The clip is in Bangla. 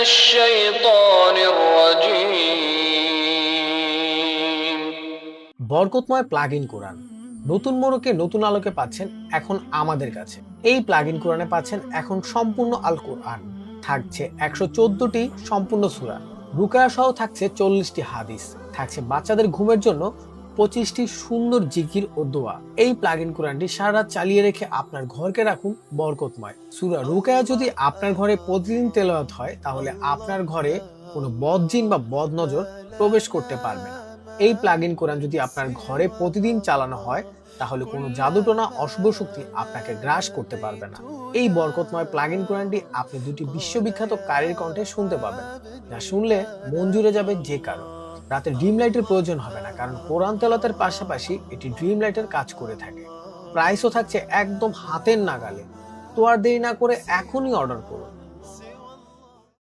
الشيطان الرجيم বরকতময় প্লাগইন কোরআন নতুন মোড়কে নতুন আলোকে পাচ্ছেন এখন আমাদের কাছে। এই প্লাগইন কোরআনে পাচ্ছেন এখন সম্পূর্ণ আল কোরআন, থাকছে 114টি সম্পূর্ণ সূরা, রুকায়া সহ থাকছে 40টি হাদিস, থাকছে বাচ্চাদের ঘুমের জন্য 25টি সুন্দর জিকির ও দোয়া। এই প্লাগইন কোরআনটি সারা রাত চালিয়ে রেখে আপনার ঘরকে রাখুন বরকতময়। সূরা রুকায়া যদি আপনার ঘরে প্রতিদিন তেলাওয়াত হয় তাহলে আপনার ঘরে কোনো বদজিন বা বদনজর প্রবেশ করতে পারবে না। এই প্লাগইন কোরআন যদি আপনার ঘরে প্রতিদিন চালানো হয় তাহলে কোনো জাদুটোনা অশুভ শক্তি আপনাকে গ্রাস করতে পারবে না। এই বরকতময় প্লাগইন কোরআনটি আপনি দুটি বিশ্ববিখ্যাত কারীর কণ্ঠে শুনতে পাবেন, যা শুনলে মন জুড়ে যাবে যে কারো। রাতে ড্রিম লাইটের প্রয়োজন হবে না, কারণ কোরআন তেলাওয়াতের পাশাপাশি এটি ড্রিম লাইটের কাজ করে থাকে। প্রাইসও থাকছে একদম হাতের নাগালে। তো আর দেরি না করে এখনই অর্ডার করুন।